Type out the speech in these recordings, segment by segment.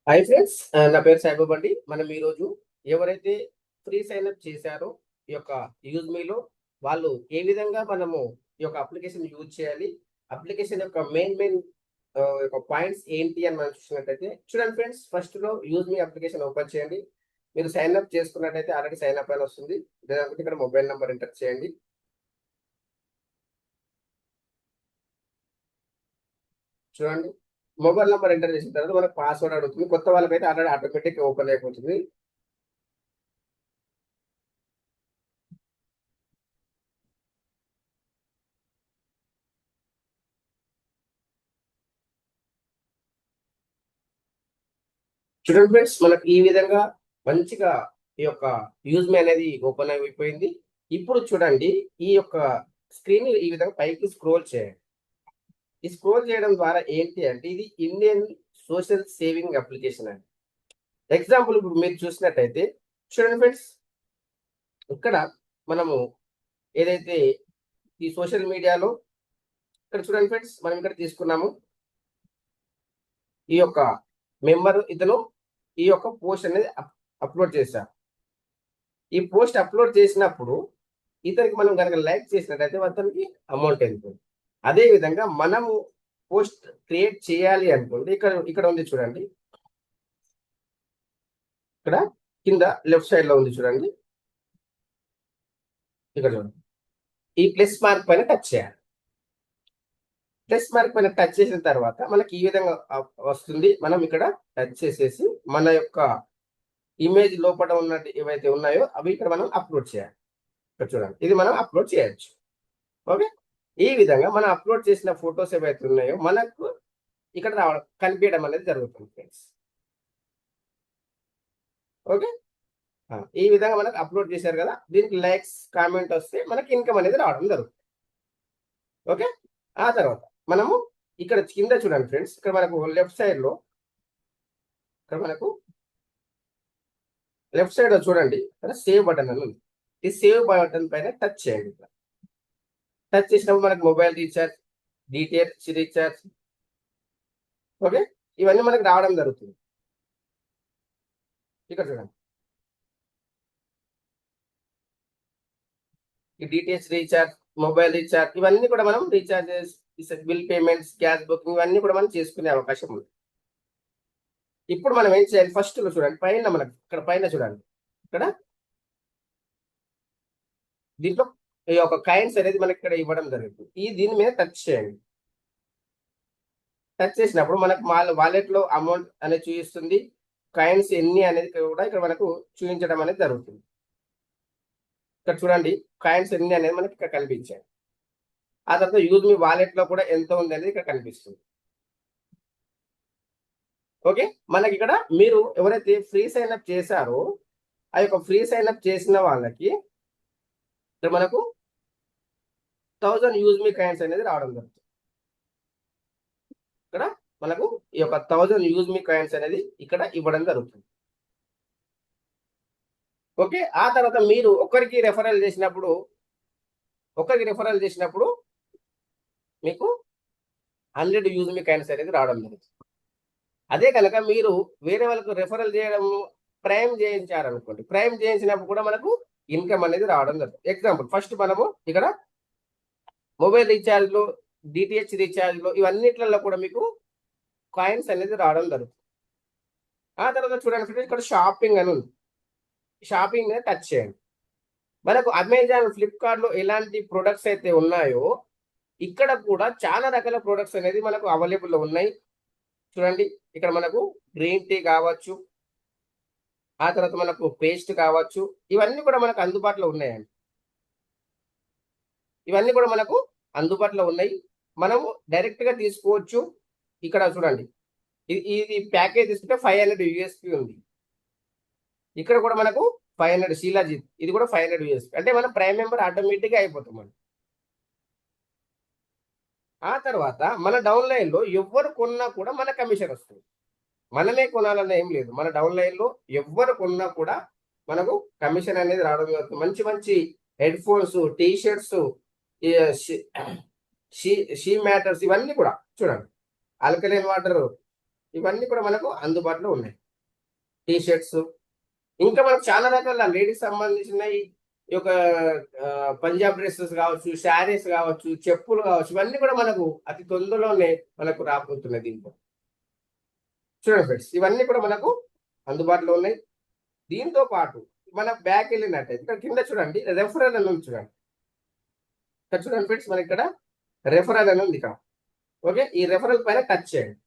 Hi friends, నా పేరు సాయిబాబా అండి. మనం ఈరోజు ఎవరైతే ఫ్రీ సైన్ అప్ చేశారో ఈ యొక్క యూజ్ మీలో వాళ్ళు ఏ విధంగా మనము ఈ యొక్క అప్లికేషన్ యూజ్ చేయాలి, అప్లికేషన్ యొక్క మెయిన్ యొక్క పాయింట్స్ ఏంటి అని మనం చూసినట్టయితే చూడండి ఫ్రెండ్స్. ఫస్ట్ లో యూజ్ మీ అప్లికేషన్ ఓపెన్ చేయండి. మీరు సైన్ అప్ చేసుకున్నట్టయితే ఆల్రెడీ సైన్ అప్ అని వస్తుంది. లేదంటే ఇక్కడ మొబైల్ నెంబర్ ఎంటర్ చేయండి. చూడండి, మొబైల్ నెంబర్ ఎంటర్ చేసిన తర్వాత మనకు పాస్వర్డ్ అడుగుతుంది. కొత్త వాళ్ళకైతే ఆల్రెడీ ఆటోమేటిక్ ఓపెన్ అయిపోతుంది. చూడండి ఫ్రెండ్స్, మనకి ఈ విధంగా మంచిగా ఈ యొక్క యూజ్ మీ అనేది ఓపెన్ అయిపోయింది. ఇప్పుడు చూడండి, ఈ యొక్క స్క్రీన్ ఈ విధంగా పైకి స్క్రోల్ చేయండి. ఈ స్క్రోల్ చేయడం ద్వారా ఏంటి అంటే ఇది ఇండియన్ సోషల్ సేవింగ్ అప్లికేషన్ అండి. ఎగ్జాంపుల్ ఇప్పుడు మీరు చూసినట్టయితే చూడండి ఫ్రెండ్స్, ఇక్కడ మనము ఏదైతే ఈ సోషల్ మీడియాలో ఇక్కడ చూడండి ఫ్రెండ్స్, మనం ఇక్కడ తీసుకున్నాము. ఈ యొక్క మెంబర్ ఇతను ఈ యొక్క పోస్ట్ అనేది అప్లోడ్ చేశారు. ఈ పోస్ట్ అప్లోడ్ చేసినప్పుడు ఇతనికి మనం కనుక లైక్ చేసినట్టయితే అతనికి అమౌంట్ వెళ్తుంది. అదే విధంగా మనము పోస్ట్ క్రియేట్ చేయాలి అనుకోండి, ఇక్కడ ఇక్కడ ఉంది చూడండి, ఇక్కడ కింద లెఫ్ట్ సైడ్ లో ఉంది చూడండి, ఇక్కడ చూడండి, ఈ ప్లస్ మార్క్ పైన టచ్ చేయాలి. ప్లస్ మార్క్ పైన టచ్ చేసిన తర్వాత మనకి ఈ విధంగా వస్తుంది. మనం ఇక్కడ టచ్ చేసేసి మన యొక్క ఇమేజ్ లోపల ఉన్నట్టు ఏవైతే ఉన్నాయో అవి ఇక్కడ మనం అప్లోడ్ చేయాలి. ఇక్కడ చూడండి, ఇది మనం అప్లోడ్ చేయొచ్చు. ఓకే, ఈ విధంగా మనం అప్లోడ్ చేసిన ఫొటోస్ ఏవైతే ఉన్నాయో మనకు ఇక్కడ రావడం కనిపించడం అనేది జరుగుతుంది ఫ్రెండ్స్. ఓకే, ఈ విధంగా మనకు అప్లోడ్ చేశారు కదా, దీనికి లైక్స్ కామెంట్ వస్తే మనకి ఇన్కమ్ అనేది రావడం జరుగుతుంది. ఓకే, ఆ తర్వాత మనము ఇక్కడ కింద చూడండి ఫ్రెండ్స్, ఇక్కడ మనకు లెఫ్ట్ సైడ్ లో ఇక్కడ మనకు లెఫ్ట్ సైడ్ చూడండి, ఇక్కడ సేవ్ బటన్ అని ఉంది. ఈ సేవ్ బటన్ పైన టచ్ చేయండి. టచ్ చేసినప్పుడు మనకు mobile recharge, DTH recharge, okay, ఇవన్నీ మనకు రావడం జరుగుతుంది. ఇక్కడ చూడండి, ఈ డిటిహెచ్ రీఛార్జ్, మొబైల్ రీఛార్జ్, ఇవన్నీ కూడా మనం recharges, bill payments, gas booking ఇవన్నీ కూడా మనం చేసుకునే అవకాశం ఉంది. ఇప్పుడు మనం ఏం చేయాలి, ఫస్ట్ లో చూడండి పైన మనకు ఇక్కడ పైన చూడండి, ఇక్కడ దీంట్లో ఈ యొక్క కాయిన్స్ అనేది మనకి ఇక్కడ ఇవ్వడం జరుగుతుంది. దీని మీద టచ్ చేయండి. టచ్ చేసినప్పుడు మనకు వాలెట్ లో అమౌంట్ అనేది చూపిస్తుంది. కాయిన్స్ ఎన్ని అనేది కూడా ఇక్కడ మనకు చూపించడం అనేది జరుగుతుంది. ఇక్కడ చూడండి, కాయిన్స్ ఎన్ని అనేది మనకి ఇక్కడ కనిపించాయి. ఆ తర్వాత యూజ్ మీ వాలెట్ లో కూడా ఎంత ఉంది అనేది ఇక్కడ కనిపిస్తుంది. ఓకే, మనకి ఇక్కడ మీరు ఎవరైతే ఫ్రీ సైన్ అప్ చేశారో ఆ యొక్క ఫ్రీ సైన్ అప్ చేసిన వాళ్ళకి ఇక్కడ మనకు 1000 యూజ్ మీ కాయిన్స్ అనేది రావడం జరుగుతుంది. ఇక్కడ మనకు ఈ యొక్క 1000 యూజ్ మీ కాయిన్స్ అనేది ఇక్కడ ఇవ్వడం జరుగుతుంది. ఓకే, ఆ తర్వాత మీరు ఒకరికి రెఫరల్ చేసినప్పుడు మీకు 100 యూజ్ మీ కాయిన్స్ అనేది రావడం జరుగుతుంది. అదే కనుక మీరు వేరే వాళ్ళకు రెఫరల్ చేయడం ప్రైమ్ చేయించారనుకోండి, ప్రైమ్ చేయించినప్పుడు కూడా మనకు ఇన్కమ్ అనేది రావడం జరుగుతుంది. ఎగ్జాంపుల్ ఫస్ట్ మనము ఇక్కడ మొబైల్ రీఛార్జ్లో, డిటిహెచ్ రీఛార్జ్లో ఇవన్నిట్లలో కూడా మీకు కాయిన్స్ అనేది రావడం జరుగుతుంది. ఆ తర్వాత చూడండి ఇక్కడ షాపింగ్ అని ఉంది, షాపింగ్ మీద టచ్ చేయండి. మనకు అమెజాన్, ఫ్లిప్కార్ట్ లో ఎలాంటి ప్రొడక్ట్స్ అయితే ఉన్నాయో ఇక్కడ కూడా చాలా రకాల ప్రొడక్ట్స్ అనేది మనకు అవైలబుల్ ఉన్నాయి. చూడండి, ఇక్కడ మనకు గ్రీన్ టీ కావచ్చు, ఆ తర్వాత మనకు పేస్ట్ కావచ్చు, ఇవన్నీ కూడా మనకు అందుబాటులో ఉన్నాయండి. ఇవన్నీ కూడా మనకు అందుబాటులో ఉన్నాయి, మనము డైరెక్ట్ గా తీసుకోవచ్చు. ఇక్కడ చూడండి, ఇది ప్యాకేజ్ తీసుకుంటే 500 యూఎస్పి ఉంది. ఇక్కడ కూడా మనకు 500 శీలాజిత్, ఇది కూడా 500 యూఎస్పి. అంటే మనం ప్రైమ్ మెంబర్ ఆటోమేటిక్ గా అయిపోతాం మనం. ఆ తర్వాత మన డౌన్ లైన్ లో ఎవరు కొన్నా కూడా మన కమిషన్ వస్తుంది. మనమే కొనాలన్న ఏం లేదు, మన డౌన్ లైన్ లో ఎవరు కొన్నా కూడా మనకు కమిషన్ అనేది రావడం జరుగుతుంది. మంచి మంచి head phones, T shirts, she matters, ఇవన్నీ కూడా చూడండి, ఆల్కలైన్ వాటర్, ఇవన్నీ కూడా మనకు అందుబాటులో ఉన్నాయి. టీ షర్ట్స్, ఇంకా మనకు చాలా రకాల లేడీస్ సంబంధించినవి, ఈ యొక్క పంజాబ్ డ్రెస్సెస్ కావచ్చు, శారీస్ కావచ్చు, చెప్పులు కావచ్చు, ఇవన్నీ కూడా మనకు అతి తొందరలోనే మనకు రాబోతున్నాయి. దీంట్లో చూడండి ఫ్రెండ్స్, ఇవన్నీ కూడా మనకు అందుబాటులో ఉన్నాయి. దీంతో పాటు మన బ్యాక్ వెళ్ళినట్టయితే ఇక్కడ కింద చూడండి రెఫరల్ అని ఉంది. చూడండి ఇక్కడ చూడండి ఫ్రెండ్స్, మన ఇక్కడ రెఫరల్ అని ఉంది ఇక్కడ. ఓకే, ఈ రెఫరల్ పైన టచ్ చేయండి.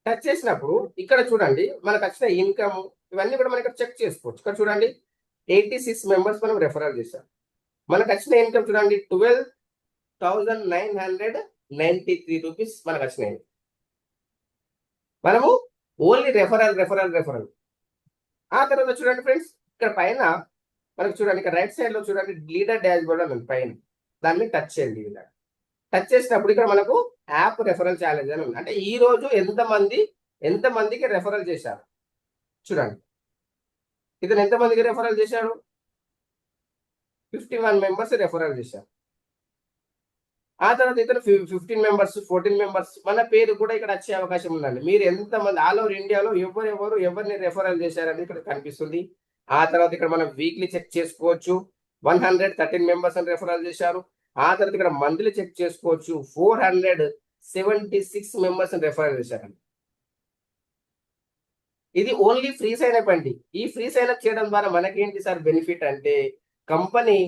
టచ్ చేసినప్పుడు ఇక్కడ చూడండి మనకు వచ్చిన ఇన్కమ్ ఇవన్నీ కూడా మనం ఇక్కడ చెక్ చేసుకోవచ్చు. ఇక్కడ చూడండి 86 మెంబర్స్ మనం రెఫరల్ చేశాం. మనకు వచ్చిన ఇన్కమ్ చూడండి 12,993 రూపీస్ మనకు వచ్చినాయి. మనము ఓన్లీ రెఫరల్. ఆ తర్వాత చూడండి ఫ్రెండ్స్, ఇక్కడ పైన మనకు చూడండి, ఇక్కడ రైట్ సైడ్ లో చూడండి లీడర్ డాష్ బోర్డ్ అని పైన, దాన్ని టచ్ చేయండి. ఇలా టచ్ చేసినప్పుడు ఇక్కడ మనకు యాప్ రెఫరల్ ఛాలెంజ్ అని ఉంది. అంటే ఈ రోజు ఎంతమందికి రెఫరల్ చేశారు చూడండి. ఇతను ఎంతమందికి రెఫరల్ చేశాడు? 51 మెంబర్స్ రెఫరల్ చేశారు. ఆ తర్వాత ఇతను 15 మెంబర్స్, 14 మెంబర్స్, మన పేరు కూడా ఇక్కడ వచ్చే అవకాశం ఉందండి. మీరు ఎంతమంది ఆల్ ఓవర్ ఇండియాలో ఎవరిని రెఫరల్ చేశారని ఇక్కడ కనిపిస్తుంది. ఆ తర్వాత ఇక్కడ మనం వీక్లీ చెక్ చేసుకోవచ్చు. 113 మెంబర్స్ అని రెఫరల్ చేశారు. ఆ తర్వాత ఇక్కడ మంత్లీ చెక్ చేసుకోవచ్చు. 476 మెంబర్స్ అని రెఫరల్ చేశారండి. ఇది ఓన్లీ ఫ్రీ సైన్ అప్ అండి. ఈ ఫ్రీ సైన్ అప్ చేయడం ద్వారా మనకేంటి సార్ బెనిఫిట్ అంటే, కంపెనీ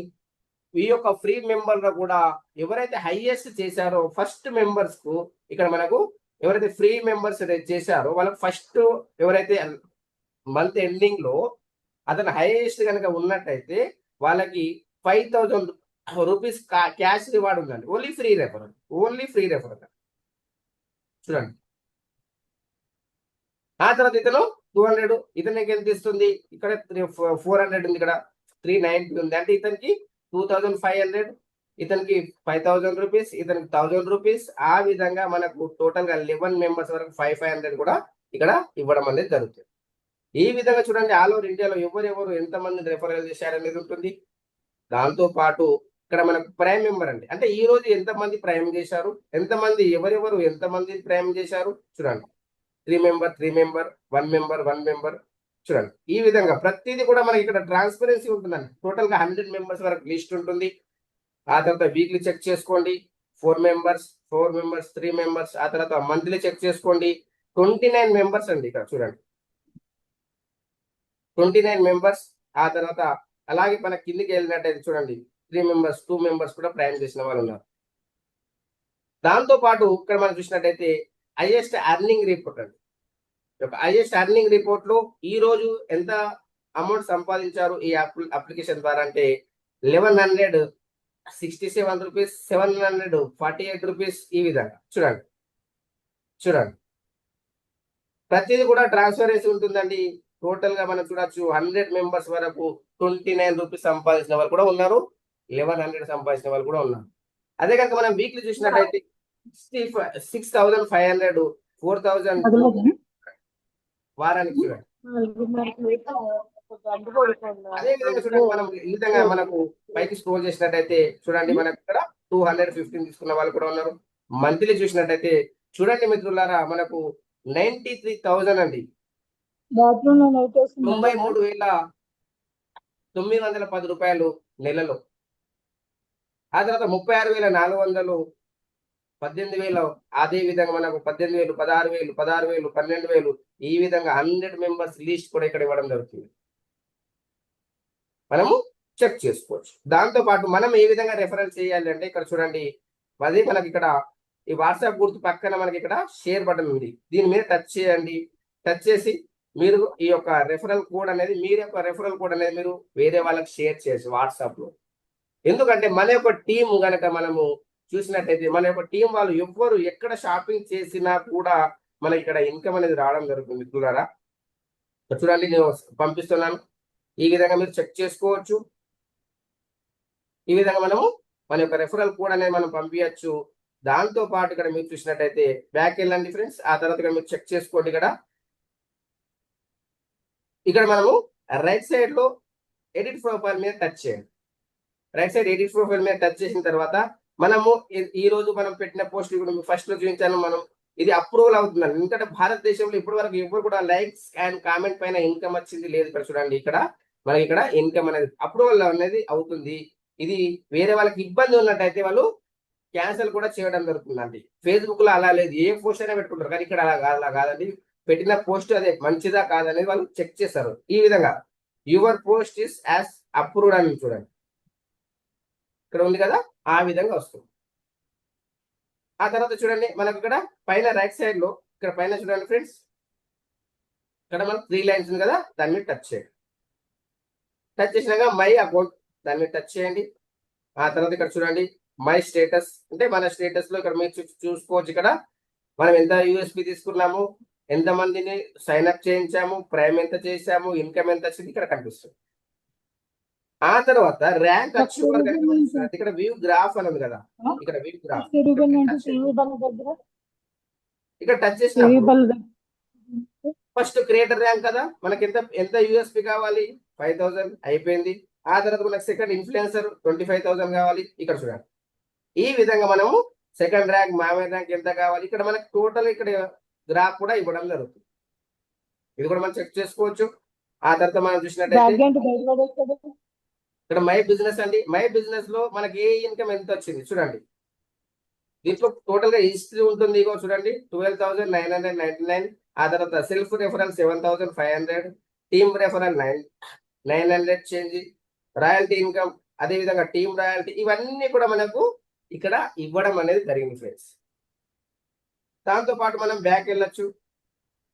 ఈ యొక్క ఫ్రీ మెంబర్ లో కూడా ఎవరైతే హైయెస్ట్ చేశారో ఫస్ట్ మెంబర్స్ కు, ఇక్కడ మనకు ఎవరైతే ఫ్రీ మెంబర్స్ చేశారో వాళ్ళకి ఫస్ట్ ఎవరైతే మంత్ ఎండింగ్ లో అతను హైయెస్ట్ కనుక ఉన్నట్టయితే వాళ్ళకి 5,000 రూపీస్ క్యాష్ రివార్డ్ ఉందండి. ఓన్లీ ఫ్రీ రెఫరల్ చూడండి. ఆ తర్వాత ఇతను 200, ఇతనికి ఎంత ఇస్తుంది? ఇక్కడ 400 ఉంది, ఇక్కడ 390 ఉంది. అంటే ఇతనికి 2,500, ఇతనికి 5,000 రూపీస్, ఇతనికి 1,000 రూపీస్. ఆ విధంగా మనకు టోటల్ గా 11 మెంబర్స్ వరకు 500 కూడా ఇక్కడ ఇవ్వడం అనేది జరుగుతుంది. ఈ విధంగా చూడండి, ఆల్ ఓవర్ ఇండియాలో ఎవరెవరు ఎంతమంది రెఫరల్ చేశారనేది ఉంటుంది. దాంతో పాటు ఇక్కడ మనకు ప్రైమ్ మెంబర్ అండి. అంటే ఈ రోజు ఎంతమంది ప్రైమ్ చేశారు, ఎవరెవరు ఎంతమంది ప్రైమ్ చేశారు చూడండి. 3 మెంబర్, 1 మెంబర్ చూడండి. ఈ విధంగా ప్రతిదీ కూడా మనకి ఇక్కడ ట్రాన్స్పరెన్సీ ఉంటుందండి. టోటల్ గా 100 మెంబర్స్ వరకు లిస్ట్ ఉంటుంది. ఆ తర్వాత వీక్లీ చెక్ చేసుకోండి, 4 మెంబర్స్, 3 మెంబర్స్. ఆ తర్వాత మంత్లీ చెక్ చేసుకోండి, 29 మెంబర్స్ అండి. ఇక్కడ చూడండి 29 మెంబర్స్. ఆ తర్వాత అలాగే మన కిందికి వెళ్ళినట్టయితే చూడండి 3 మెంబర్స్, 2 మెంబర్స్ కూడా ప్రయాణం చేసిన వాళ్ళు ఉన్నారు. దాంతో పాటు ఇక్కడ మనం చూసినట్టయితే హైయెస్ట్ అర్నింగ్ రిపోర్ట్ అండి. హైయెస్ట్ అర్నింగ్ రిపోర్ట్ లో ఈ రోజు ఎంత అమౌంట్ సంపాదించారు ఈ అప్లికేషన్ ద్వారా అంటే 1,167 రూపీస్, 748 రూపీస్. ఈ విధంగా చూడండి ప్రతిదీ కూడా ట్రాన్స్ఫరెన్సీ ఉంటుందండి. టోటల్ గా మనం చూడొచ్చు 100 మెంబర్స్ వరకు 29 రూపీస్ సంపాదించిన వాళ్ళు కూడా ఉన్నారు, 1,100 సంపాదించిన వాళ్ళు కూడా ఉన్నారు. అదే కనుక మనం వీక్లీ చూసినట్టయితే 6,500, 4,000 వారానికి చూడండి. అదే విధంగా చూడండి, మనం ఈ విధంగా మనకు పైకి స్క్రోల్ చేసినట్టయితే చూడండి, మనకు ఇక్కడ 215 తీసుకున్న వాళ్ళు కూడా ఉన్నారు. మంత్లీ చూసినట్టయితే చూడండి మిత్రులారా, మనకు 93,000 అండి, 93,910 రూపాయలు నెలలో. ఆ తర్వాత 36,400, 18,000. అదే విధంగా మనకు 18,000, 16,000, 12,000. ఈ విధంగా 100 మెంబర్స్ లిస్ట్ కూడా ఇక్కడ ఇవ్వడం జరుగుతుంది. మనము చెక్ చేసుకోవచ్చు. దాంతో పాటు మనం ఏ విధంగా రెఫరల్ చేయాలి అంటే ఇక్కడ చూడండి, అది మనకి ఇక్కడ ఈ వాట్సాప్ గుర్తు పక్కన మనకి ఇక్కడ షేర్ బటన్ ఉంది. దీని మీద టచ్ చేయండి. టచ్ చేసి మీరు ఈ యొక్క రెఫరల్ కోడ్ అనేది మీరు వేరే వాళ్ళకి షేర్ చేయొచ్చు వాట్సాప్ లో. ఎందుకంటే మన యొక్క టీం గనక మనము చూసినట్టయితే మన యొక్క టీం వాళ్ళు ఎవ్వరు ఎక్కడ షాపింగ్ చేసినా కూడా మనకి ఇక్కడ ఇన్కమ్ అనేది రావడం జరుగుతుంది మిత్రులారా. చూడండి, నేను పంపిస్తున్నాను. ఈ విధంగా మీరు చెక్ చేసుకోవచ్చు. ఈ విధంగా మనము మన యొక్క రెఫరల్ కోడ్ అనేది మనం పంపించచ్చు. దాంతో పాటు ఇక్కడ మీరు చూసినట్టయితే బ్యాక్ వెళ్ళండి ఫ్రెండ్స్. ఆ తర్వాత ఇక్కడ మీరు చెక్ చేసుకోండి. ఇక్కడ మనము రైట్ సైడ్ లో ఎడిట్ ప్రొఫైల్ మీద టచ్ చేయండి. రైట్ సైడ్ ఎడిట్ ప్రొఫైల్ మీద టచ్ చేసిన తర్వాత మనము ఈ రోజు మనం పెట్టిన పోస్ట్ ఫస్ట్ లో చూపించాను. మనం ఇది అప్రూవల్ అవుతుందండి. ఎందుకంటే భారతదేశంలో ఇప్పటి వరకు ఎవరు కూడా లైక్స్ అండ్ కామెంట్ పైన ఇన్కమ్ వచ్చింది లేదు. ఇక్కడ చూడండి, ఇక్కడ మనకి ఇక్కడ ఇన్కమ్ అనేది అప్రూవల్ అనేది అవుతుంది. ఇది వేరే వాళ్ళకి ఇబ్బంది ఉన్నట్టయితే వాళ్ళు క్యాన్సిల్ కూడా చేయడం జరుగుతుందండి. ఫేస్బుక్ లో అలా లేదు, ఏ పోస్ట్ అయినా పెట్టుకుంటారు. కానీ ఇక్కడ అలా కాదండి, పెట్టిన పోస్ట్ అదే మంచిదా కాదనేది వాళ్ళు చెక్ చేస్తారు. ఈ విధంగా your post is as approved అని చూడండి, ఇక్కడ ఉంది కదా, ఆ విధంగా వస్తుంది. ఆ తర్వాత చూడండి మనకు ఇక్కడ పైన రైట్ సైడ్ లో ఇక్కడ పైన చూడండి ఫ్రెండ్స్, ఇక్కడ మనకు 3 లైన్స్ ఉంది కదా, దాని మీద టచ్ చేయండి. టచ్ చేసినాక మై అకౌంట్ దాని మీద టచ్ చేయండి. ఆ తర్వాత ఇక్కడ చూడండి మై స్టేటస్, అంటే మన స్టేటస్ లో ఇక్కడ మీరు చూసుకోవచ్చు. ఇక్కడ మనం ఎంత యూఎస్పి తీసుకున్నాము, ఎంత మందిని సైన్ అప్ చేయించాము, ప్రైమ్ ఎంత చేసాము, ఇన్కమ్ ఎంత వచ్చింది ఇక్కడ కనిపిస్తుంది. ఆ తర్వాత ర్యాంక్ అచీవర్ ఇక్కడ వ్యూ గ్రాఫ్ అని ఉంది కదా, ఇక్కడ వ్యూ గ్రాఫ్ ఇక్కడ టచ్ చేసిన ఫస్ట్ క్రియేటర్ ర్యాంక్ కదా, మనకి ఎంత ఎంత యూఎస్పి కావాలి, 5000 అయిపోయింది. ఆ తర్వాత మనకి సెకండ్ ఇన్ఫ్లుయెన్సర్ 25,000 కావాలి, ఇక్కడ చూడండి. ఈ విధంగా మనము సెకండ్ ర్యాంక్, మామయ్య ర్యాంక్ ఎంత కావాలి, ఇక్కడ మనకి టోటల్ ఇక్కడ గ్రాఫ్ కూడా ఇవ్వడం జరుగుతుంది. ఇది కూడా మనం చెక్ చేసుకోవచ్చు. ఆ తర్వాత మనం చూసినట్టయితే ఇక్కడ మై బిజినెస్ అండి, మై బిజినెస్ లో మనకి ఏ ఇన్కమ్ ఎంత వచ్చింది చూడండి. దీంట్లో టోటల్ గా హిస్టరీ ఉంటుంది, ఇగో చూడండి 12,999. ఆ తర్వాత self referral 7,500, team referral 900 change, royalty income, అదే విధంగా టీమ్ రాయల్టీ, ఇవన్నీ కూడా మనకు ఇక్కడ ఇవ్వడం అనేది జరిగింది ఫ్రెండ్స్. దాంతో పాటు మనం బ్యాక్ వెళ్ళొచ్చు.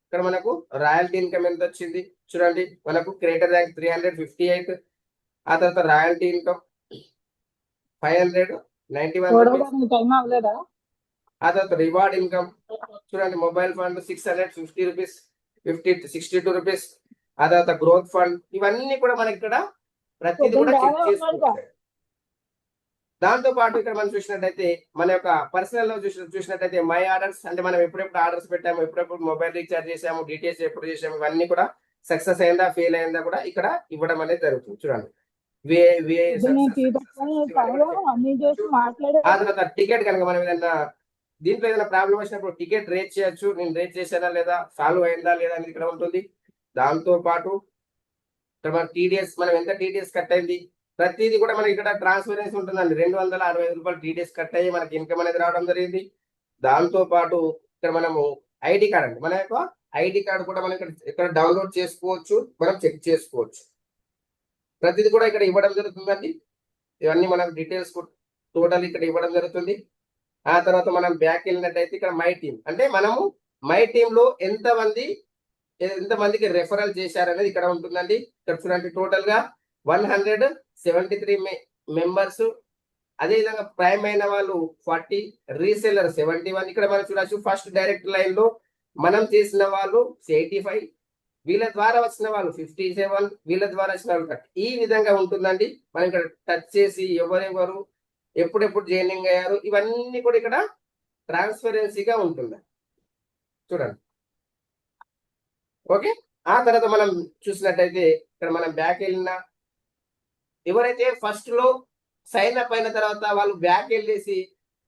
ఇక్కడ మనకు రాయల్టీ ఇన్కమ్ ఎంత వచ్చింది చూడండి, మనకు క్రియేటర్ ర్యాంక్ 358. ఆ తర్వాత రాయల్టీ ఇన్కమ్ 591 రూపీస్. ఆ తర్వాత రివార్డ్ ఇన్కమ్ చూడండి, మొబైల్ ఫండ్ 650 రూపీస్, 62 రూపీస్. ఆ తర్వాత గ్రోత్ ఫండ్, ఇవన్నీ కూడా మనకి ఇక్కడ ప్రతిదీ కూడా చెక్ చేసుకోవచ్చు. దాంతో పాటు ఇక్కడ మనం చూసినట్టయితే మన యొక్క పర్సనల్ లో చూసినట్టయితే మై ఆర్డర్స్, అంటే మనం ఎప్పుడెప్పుడు ఆర్డర్స్ పెట్టాము, ఎప్పుడెప్పుడు మొబైల్ రీఛార్జ్ చేసాము, డీటెయిల్స్ ఎప్పుడు చేసాము, ఇవన్నీ కూడా సక్సెస్ అయిందా ఫెయిల్ అయిందా కూడా ఇక్కడ ఇవ్వడం అనేది జరుగుతుంది. చూడండి ఆ తర్వాత టికెట్ కనుక మనం ఏదైనా దీంట్లో ఏదైనా ప్రాబ్లం వచ్చినప్పుడు టికెట్ రేట్ చేయొచ్చు, నేను రేట్ చేశానా లేదా, సాల్వ్ అయిందా లేదా అనేది ఇక్కడ ఉంటుంది. దాంతో పాటు ఇక్కడ మన టీడీఎస్, మనం ఎంత టీడీఎస్ కట్ అయింది, ప్రతిదీ కూడా మనకి ఇక్కడ ట్రాన్స్పరెన్సీ ఉంటుందండి. 265 రూపాయలు టీడీఎస్ కట్ అయ్యి మనకి ఇన్కమ్ అనేది రావడం జరిగింది. దాంతో పాటు ఇక్కడ మనము ఐడి కార్డ్ అండి, మన యొక్క ఐడి కార్డు కూడా మనం ఇక్కడ డౌన్లోడ్ చేసుకోవచ్చు, మనం చెక్ చేసుకోవచ్చు. ప్రతిదీ కూడా ఇక్కడ ఇవ్వడం జరుగుతుందండి. ఇవన్నీ మనకు డీటెయిల్స్ టోటల్ ఇక్కడ ఇవ్వడం జరుగుతుంది. ఆ తర్వాత మనం బ్యాక్ వెళ్ళినట్టయితే ఇక్కడ మై టీమ్, అంటే మనము మై టీమ్ లో ఎంతమందికి రెఫరల్ చేశారనేది ఇక్కడ ఉంటుందండి. ఇక్కడ చూడండి టోటల్ గా 173 మెంబర్స్. అదేవిధంగా ప్రైమ్ అయిన వాళ్ళు 40, రీసెల్లర్ 71. ఇక్కడ మనం చూడొచ్చు ఫస్ట్ డైరెక్ట్ లైన్ లో మనం చేసిన వాళ్ళు 85, వీళ్ళ ద్వారా వచ్చిన వాళ్ళు 57, వీళ్ళ ద్వారా వచ్చిన వాళ్ళు 30. ఈ విధంగా ఉంటుందండి. మనం ఇక్కడ టచ్ చేసి ఎవరెవరు ఎప్పుడెప్పుడు జాయినింగ్ అయ్యారు, ఇవన్నీ కూడా ఇక్కడ ట్రాన్స్పరెన్సీగా ఉంటుంది చూడండి. ఓకే, ఆ తర్వాత మనం చూసినట్టయితే ఇక్కడ మనం బ్యాక్ వెళ్ళిన ఎవరైతే ఫస్ట్ లో సైన్ అప్ అయిన తర్వాత వాళ్ళు బ్యాక్ వెళ్ళేసి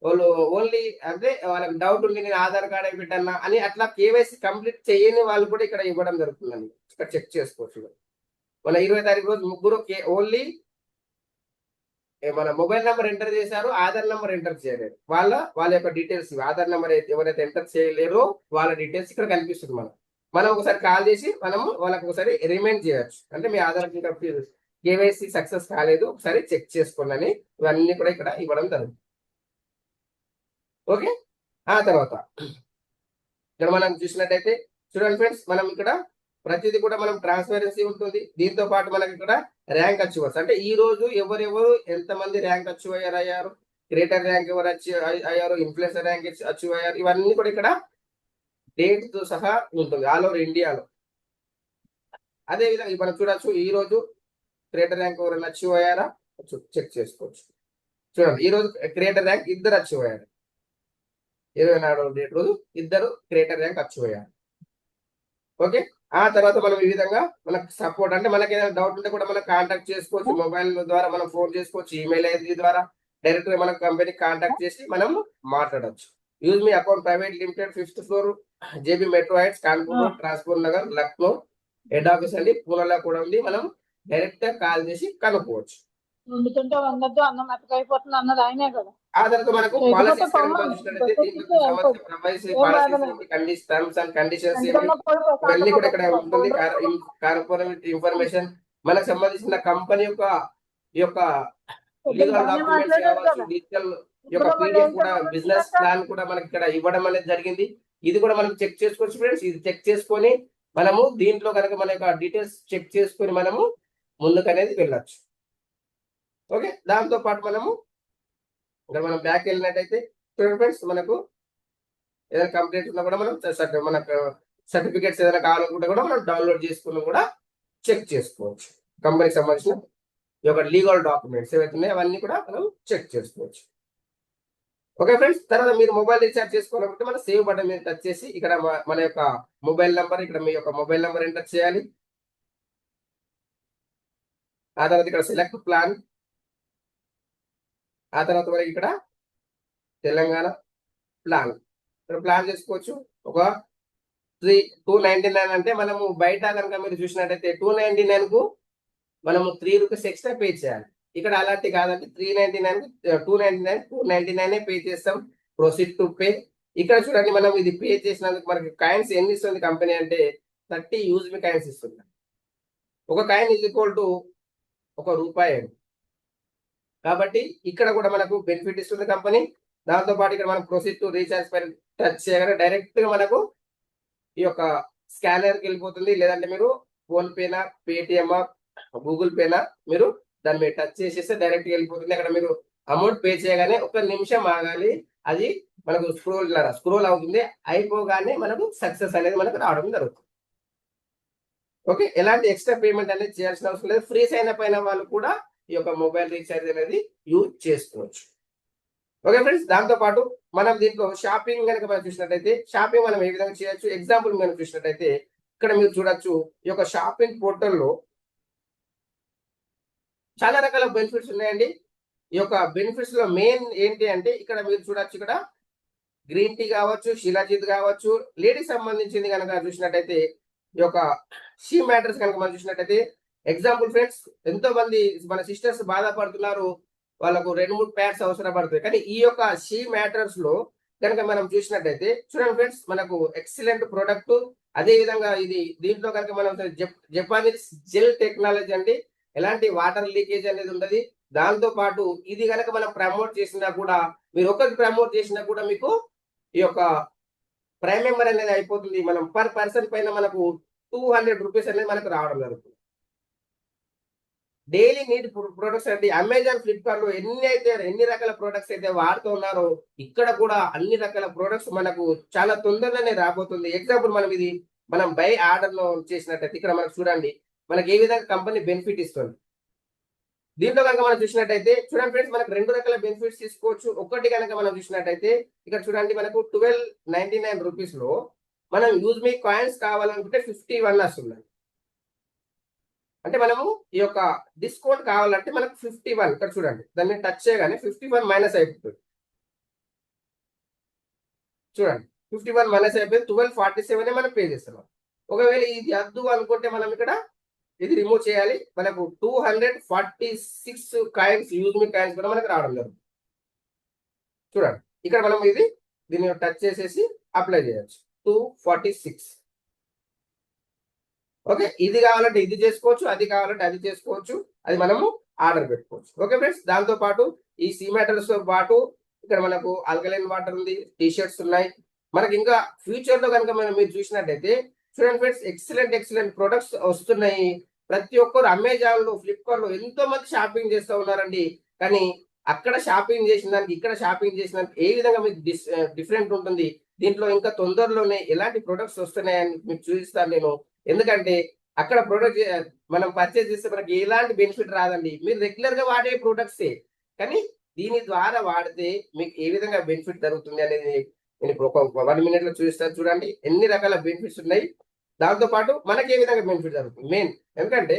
వాళ్ళు ఓన్లీ అంటే వాళ్ళకి డౌట్ ఉంది, నేను ఆధార్ కార్డ్ అయి పెట్టన్నా అని అట్లా కేవైసీ కంప్లీట్ చేయని వాళ్ళు కూడా ఇక్కడ ఇవ్వడం జరుగుతుందండి. ఇక్కడ చెక్ చేసుకోవచ్చు. మన 20 తారీఖు రోజు ముగ్గురు ఓన్లీ మన మొబైల్ నెంబర్ ఎంటర్ చేశారు, ఆధార్ నెంబర్ ఎంటర్ చేయలేరు. వాళ్ళ యొక్క డీటెయిల్స్, ఆధార్ నెంబర్ ఎవరైతే ఎంటర్ చేయలేరో వాళ్ళ డీటెయిల్స్ ఇక్కడ కనిపిస్తుంది. మనం ఒకసారి కాల్ చేసి మనము వాళ్ళకి ఒకసారి రిమైండ్ చేయొచ్చు, అంటే మీ ఆధార్ కేవైసీ సక్సెస్ కాలేదు, ఒకసారి చెక్ చేసుకోండి అని. ఇవన్నీ కూడా ఇక్కడ ఇవ్వడం జరుగుతుంది. ఓకే, ఆ తర్వాత ఇక్కడ మనం చూసినట్టయితే చూడండి ఫ్రెండ్స్, మనం ఇక్కడ ప్రతిదీ కూడా మనం ట్రాన్స్పరెన్సీ ఉంటుంది. దీంతో పాటు మనకి ఇక్కడ ర్యాంక్ అచీవర్స్, అంటే ఈ రోజు ఎవరెవరు ఎంతమంది ర్యాంక్ అచీవ్ అయ్యారు, క్రియేటర్ ర్యాంక్ ఎవరు అయ్యారు, ఇన్ఫ్లుయెన్సర్ ర్యాంక్ అచీవ్ అయ్యారు, ఇవన్నీ కూడా ఇక్కడ డేట్ తో సహా ఉంటుంది ఆల్ ఓవర్ ఇండియాలో. అదే విధంగా మనం చూడొచ్చు ఈ రోజు క్రియేటర్ ర్యాంక్ ఎవరైనా అచీవ్ అయ్యారా చెక్ చేసుకోవచ్చు. చూడండి ఈ రోజు క్రియేటర్ ర్యాంక్ ఇద్దరు అచీవ్ అయ్యారు, 24వ డేట్ రోజు ఇద్దరు క్రియేటర్ ర్యాంక్ అచీవ్ అయ్యారు. ఓకే, ఆ తర్వాత మనం ఈ విధంగా మనకు సపోర్ట్, అంటే మనకి ఏదైనా డౌట్ ఉంటే కూడా మనం కాంటాక్ట్ చేసుకోవచ్చు. మొబైల్ ద్వారా మనం ఫోన్ చేసుకోవచ్చు, ఈమెయిల్ ఐడి ద్వారా డైరెక్ట్ గా మనం కంపెనీ కాంటాక్ట్ చేసి మనం మాట్లాడవచ్చు. యూజ్ మీ account private limited 5th floor JB metro heights Kanpur road transport Nagar Lucknow head office అండి. పూణేలో కూడా ఉంది. మనం డైరెక్ట్ గా కాల్ చేసి కనుక్కోవచ్చు. వండుతుంటే వండద్దు అన్నం మెత్తకైపోతుంది అన్నది ఆయనే కదా. ఆ తర్వాత మనకు పాలసీస్ చూసినట్లయితే దీంట్లో సంబంధించిన టర్మ్స్ అండ్ కండిషన్స్ ఇవన్నీ కూడా ఇక్కడ ఉంటుంది. కార్పొరేట్ ఇన్ఫర్మేషన్ మనకు సంబంధించిన కంపెనీ యొక్క లీగల్ డాక్యుమెంట్స్ కావచ్చు, డిజిటల్ యొక్క పీడిఎఫ్ కూడా, బిజినెస్ ప్లాన్ కూడా మనకి ఇక్కడ ఇవ్వడం అనేది జరిగింది. ఇది కూడా మనం చెక్ చేసుకోవచ్చు ఫ్రెండ్స్. ఇది చెక్ చేసుకొని మనము దీంట్లో కనుక మన యొక్క డీటెయిల్స్ చెక్ చేసుకొని మనము ముందుకు అనేది వెళ్ళొచ్చు. ఓకే, దాంతో పాటు మనము ఇక్కడ మనం బ్యాక్ వెళ్ళినట్టయితే ఫ్రెండ్స్ మనకు ఏదైనా కంప్లైంట్ ఉన్నా కూడా మనం మనకు సర్టిఫికేట్స్ ఏదైనా కావాలనుకుంటే కూడా మనం డౌన్లోడ్ చేసుకుని కూడా చెక్ చేసుకోవచ్చు. కంపెనీకి సంబంధించిన ఈ యొక్క లీగల్ డాక్యుమెంట్స్ ఏవైతే ఉన్నాయో అవన్నీ కూడా మనం చెక్ చేసుకోవచ్చు. ఓకే ఫ్రెండ్స్, తర్వాత మీరు మొబైల్ రీఛార్జ్ చేసుకోవాలనుకుంటే మన సేవ్ బటన్ మీద టచ్ చేసి ఇక్కడ మన యొక్క మొబైల్ నెంబర్, ఇక్కడ మీ యొక్క మొబైల్ నెంబర్ ఎంటర్ చేయాలి. ఆ తర్వాత ఇక్కడ సెలెక్ట్ ప్లాన్, ఆ తర్వాత మనకి ఇక్కడ తెలంగాణ ప్లాన్ ఇక్కడ ప్లాన్ చేసుకోవచ్చు. ఒక 299 అంటే మనము బయట కనుక మీరు చూసినట్టయితే 299 కు మనము 3 రూపీస్ ఎక్స్ట్రా పే చేయాలి. ఇక్కడ అలాంటి కాదండి. 399 299 పే చేస్తాం. Proceed to pay. ఇక్కడ చూడండి, మనం ఇది పే చేసినందుకు మనకి కాయిన్స్ ఎన్ని ఇస్తుంది కంపెనీ అంటే 30 యూజ్ మీ కాయిన్స్ ఇస్తుంది. ఒక కాయిన్ ఈజ్ ఈక్వల్ టు ₹1. కాబట్టి ఇక్కడ కూడా మనకు బెనిఫిట్ ఇస్తుంది కంపెనీ. దాంతో పాటు ఇక్కడ మనం ప్రొసీడ్ టు రీఛార్జ్ పైన టచ్ చేయగానే డైరెక్ట్ గా మనకు ఈ యొక్క స్కానర్కి వెళ్ళిపోతుంది. లేదంటే మీరు ఫోన్ పేనా, పేటిఎం, గూగుల్ పేనా మీరు దాని మీద టచ్ చేసేస్తే డైరెక్ట్ గా వెళ్ళిపోతుంది. అక్కడ మీరు అమౌంట్ పే చేయగానే 1 నిమిషం ఆగాలి. అది మనకు స్క్రోల్ అవుతుంది. అయిపోగానే మనకు సక్సెస్ అనేది మనకు రావడం జరుగుతుంది. ఓకే, ఎలాంటి ఎక్స్ట్రా పేమెంట్ అనేది చేయాల్సిన అవసరం లేదు. ఫ్రీ సైన్ అప్ అయిన వాళ్ళు కూడా ఈ యొక్క మొబైల్ రీఛార్జ్ అనేది యూజ్ చేసుకోవచ్చు. ఓకే ఫ్రెండ్స్, దాంతో పాటు మనం దీంట్లో షాపింగ్ కనుక మనం చూసినట్టయితే షాపింగ్ మనం ఏ విధంగా చేయొచ్చు ఎగ్జాంపుల్ మనం చూసినట్టయితే ఇక్కడ మీరు చూడొచ్చు. ఈ యొక్క షాపింగ్ పోర్టల్లో చాలా రకాల బెనిఫిట్స్ ఉన్నాయండి. ఈ యొక్క బెనిఫిట్స్ లో మెయిన్ ఏంటి అంటే ఇక్కడ మీరు చూడొచ్చు. ఇక్కడ గ్రీన్ టీ కావచ్చు, శిలాజిత్ కావచ్చు, లేడీస్ సంబంధించింది కనుక చూసినట్టయితే ఈ యొక్క షీ మ్యాటర్స్ కనుక మనం చూసినట్టయితే ఎగ్జాంపుల్ ఫ్రెండ్స్, ఎంతో మంది మన సిస్టర్స్ బాధపడుతున్నారు. వాళ్ళకు 2-3 ప్యాడ్స్ అవసరం పడుతుంది. కానీ ఈ యొక్క షీ మ్యాటర్స్ లో కనుక మనం చూసినట్టయితే చూడండి ఫ్రెండ్స్, మనకు ఎక్సలెంట్ ప్రోడక్ట్. అదే విధంగా ఇది దీంట్లో కనుక మనం జపానీస్ జెల్ టెక్నాలజీ అండి. ఎలాంటి వాటర్ లీకేజ్ అనేది ఉండదు. దాంతో పాటు ఇది కనుక మనం ప్రమోట్ చేసినా కూడా, మీరు ఒకటి ప్రమోట్ చేసినా కూడా మీకు ఈ యొక్క ప్రైమ్ మెంబర్ అనేది అయిపోతుంది. మనం పర్ పర్సన్ పైన మనకు 200 రూపీస్ అనేది మనకు రావడం జరుగుతుంది. డైలీ నీడ్ ప్రొడక్ట్స్ అండి. అమెజాన్, ఫ్లిప్కార్ట్ లో ఎన్ని రకాల ప్రొడక్ట్స్ అయితే వాడుతున్నారో ఇక్కడ కూడా అన్ని రకాల ప్రొడక్ట్స్ మనకు చాలా తొందరగానే రాబోతుంది. ఎగ్జాంపుల్ మనం బై ఆర్డర్ లో చేసినట్టయితే ఇక్కడ మనకు చూడండి, మనకి ఏ విధంగా కంపెనీ బెనిఫిట్ ఇస్తుంది. దీంట్లో కనుక మనం చూసినట్టయితే చూడండి ఫ్రెండ్స్, మనకు 2 రకాల బెనిఫిట్స్ తీసుకోవచ్చు. ఒకటి కనుక మనం చూసినట్టయితే ఇక్కడ చూడండి, మనకు 1299 రూపీస్ లో మనం యూజ్ మీ కాయిన్స్ కావాలనుకుంటే 51 వస్తుంది. అంటే మనము ఈ యొక్క డిస్కౌంట్ కావాలంటే మనకు 51 ఇక్కడ చూడండి, దాన్ని టచ్ చేయగానే 51 మైనస్ అయిపోతుంది. చూడండి 51 మైనస్ అయిపోయింది. 1247 మనం పే చేస్తున్నాం. ఒకవేళ ఇది వద్దు అనుకుంటే మనం ఇక్కడ ఇది రిమూవ్ చేయాలి. మనకు 246 కాయిన్స్ యూజ్ మీ కాయిన్స్ కూడా మనకు రావడం జరుగుతుంది. చూడండి ఇక్కడ మనం దీన్ని టచ్ చేసేసి అప్లై చేయొచ్చు. 246. ఓకే, ఇది కావాలంటే ఇది చేసుకోవచ్చు, అది కావాలంటే అది చేసుకోవచ్చు. అది మనము ఆర్డర్ పెట్టుకోవచ్చు. ఓకే ఫ్రెండ్స్, దాంతో పాటు ఈ సీ మ్యాటర్స్ తో పాటు ఇక్కడ మనకు ఆల్కలైన్ వాటర్ ఉంది, టీ షర్ట్స్ ఉన్నాయి. మనకి ఇంకా ఫ్యూచర్ లో కనుక మీరు చూసినట్టయితే చూడండి ఫ్రెండ్స్, ఎక్సలెంట్ ప్రొడక్ట్స్ వస్తున్నాయి. ప్రతి ఒక్కరు అమెజాన్ లో, ఫ్లిప్కార్ట్ లో ఎంతో మంది షాపింగ్ చేస్తూ ఉన్నారండి. కానీ అక్కడ షాపింగ్ చేసిన దానికి ఇక్కడ షాపింగ్ చేసిన దానికి ఏ విధంగా మీకు డిఫరెంట్ ఉంటుంది. దీంట్లో ఇంకా తొందరలోనే ఎలాంటి ప్రొడక్ట్స్ వస్తున్నాయని మీకు చూపిస్తాను నేను. ఎందుకంటే అక్కడ ప్రొడక్ట్ మనం పర్చేస్ చేస్తే మనకి ఎలాంటి బెనిఫిట్ రాదండి. మీరు రెగ్యులర్ గా వాడే ప్రొడక్ట్సే, కానీ దీని ద్వారా వాడితే మీకు ఏ విధంగా బెనిఫిట్ జరుగుతుంది అనేది నేను ఇప్పుడు ఒక 1 minute లో చూపిస్తాను. చూడండి ఎన్ని రకాల బెనిఫిట్స్ ఉన్నాయి. దాంతో పాటు మనకి ఏ విధంగా బెనిఫిట్ జరుగుతుంది మెయిన్. ఎందుకంటే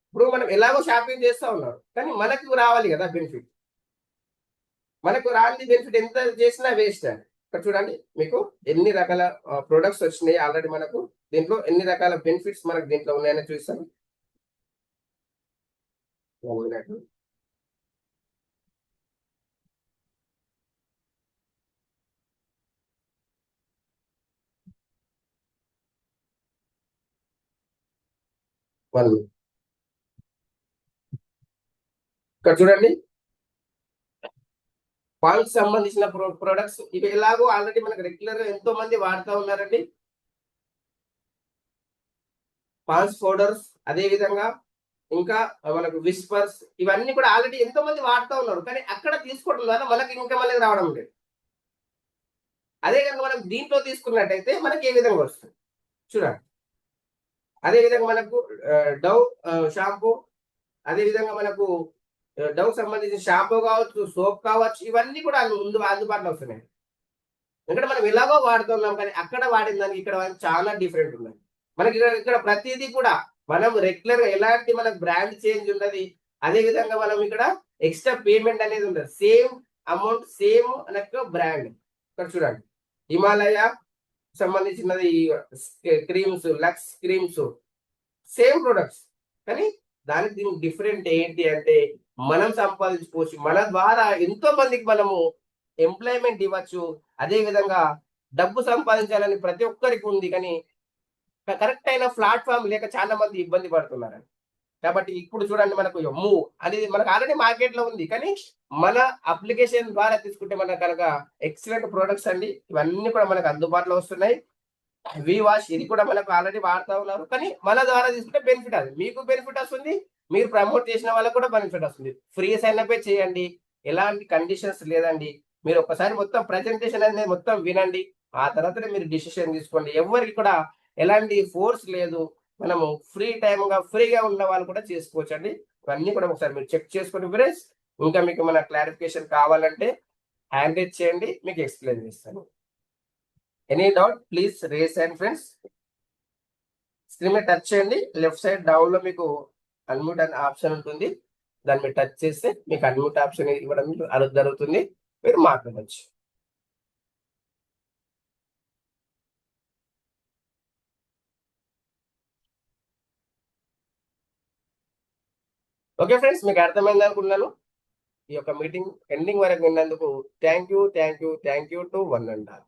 ఇప్పుడు మనం ఎలాగో షాపింగ్ చేస్తూ ఉన్నారు, కానీ మనకు రావాలి కదా బెనిఫిట్. మనకు రాని బెనిఫిట్ ఎంత చేసినా వేస్ట్ అండి. ఇక్కడ చూడండి మీకు ఎన్ని రకాల ప్రొడక్ట్స్ వచ్చినాయి ఆల్రెడీ మనకు. దీంట్లో ఎన్ని రకాల బెనిఫిట్స్ మనకు దీంట్లో ఉన్నాయని చూస్తాను. 1 minute. ఇక్కడ చూడండి పాన్స్ సంబంధించిన ప్రొడక్ట్స్ ఇవి ఎలాగో ఆల్రెడీ మనకు రెగ్యులర్ గా ఎంతో మంది వాడుతూ ఉన్నారండి. పాన్స్ పౌడర్స్, అదే విధంగా ఇంకా మనకు విస్పర్స్, ఇవన్నీ కూడా ఆల్రెడీ ఎంతో మంది వాడుతూ ఉన్నారు. కానీ అక్కడ తీసుకోవడం ద్వారా మనకి ఇంకా మళ్ళీ రావడం లేదు. అదే కనుక మనం దీంట్లో తీసుకున్నట్టయితే మనకి ఏ విధంగా వస్తుంది చూడండి. అదే విధంగా మనకు డవ్ షాంపూ, అదే విధంగా మనకు డవ్ సంబంధించిన షాంపూ కావచ్చు, సోప్ కావచ్చు, ఇవన్నీ కూడా అందుబాటులో వస్తున్నాయి. ఎందుకంటే మనం ఎలాగో వాడుతున్నాం, కానీ అక్కడ వాడిన దానికి ఇక్కడ చాలా డిఫరెంట్ ఉన్నాయి. మనకి ఇక్కడ ప్రతిదీ కూడా మనం రెగ్యులర్ గా ఎలాంటి మనకు బ్రాండ్ చేంజ్ ఉన్నది. అదే విధంగా మనం ఇక్కడ ఎక్స్ట్రా పేమెంట్ అనేది ఉండదు. సేమ్ అమౌంట్, సేమ్ అనకు బ్రాండ్. ఇక్కడ చూడండి హిమాలయ సంబంధించినది creams, Lux creams, same products. కానీ దానికి దీనికి డిఫరెంట్ ఏంటి అంటే మనం సంపాదించుకోవచ్చు. మన ద్వారా ఎంతో మందికి మనము ఎంప్లాయ్మెంట్ ఇవ్వచ్చు. అదే విధంగా డబ్బు సంపాదించాలని ప్రతి ఒక్కరికి ఉంది. కానీ కరెక్ట్ అయిన ప్లాట్ఫామ్ లేక చాలా మంది ఇబ్బంది పడుతున్నారు. కాబట్టి ఇప్పుడు చూడండి మనకు మూవ్ అనేది మనకు ఆల్రెడీ మార్కెట్ లో ఉంది. కానీ మన అప్లికేషన్ ద్వారా తీసుకుంటే మనకు కనుక ఎక్సలెంట్ ప్రొడక్ట్స్ అండి. ఇవన్నీ కూడా మనకు అందుబాటులో వస్తున్నాయి. వి వాష్ ఇది కూడా మనకు ఆల్రెడీ వాడుతూ ఉన్నారు. కానీ మన ద్వారా తీసుకుంటే బెనిఫిట్, అది మీకు బెనిఫిట్ వస్తుంది, మీరు ప్రమోట్ చేసిన వాళ్ళకి కూడా బెనిఫిట్ వస్తుంది. ఫ్రీ సైన్ అప్ చేయండి, ఎలాంటి కండిషన్స్ లేదండి. మీరు ఒకసారి మొత్తం ప్రెజెంటేషన్ అనేది మొత్తం వినండి, ఆ తర్వాతనే మీరు డిసిషన్ తీసుకోండి. ఎవరికి కూడా ఎలాంటి ఫోర్స్ లేదు. మనము ఫ్రీగా ఉన్న వాళ్ళు కూడా చేసుకోవచ్చు అండి. ఇవన్నీ కూడా ఒకసారి మీరు చెక్ చేసుకుని ఫ్రెండ్స్. ఇంకా మీకు మన క్లారిఫికేషన్ కావాలంటే హ్యాండ్ రైజ్ చేయండి, మీకు ఎక్స్ప్లెయిన్ చేస్తాను. Any doubt please raise hand friends. Screen మీద టచ్ చేయండి. లెఫ్ట్ సైడ్ డౌన్ లో మీకు అన్మ్యూట్ అనే ఆప్షన్ ఉంటుంది. దాన్ని మీరు టచ్ చేస్తే మీకు అన్మ్యూట్ ఆప్షన్ ఇవ్వడం జరుగుతుంది, మీరు మాట్లాడవచ్చు. ఓకే ఫ్రెండ్స్, మీకు అర్థమైంది అనుకున్నాను. ఈ యొక్క మీటింగ్ ఎండింగ్ వరకు విన్నందుకు thank you to one and all.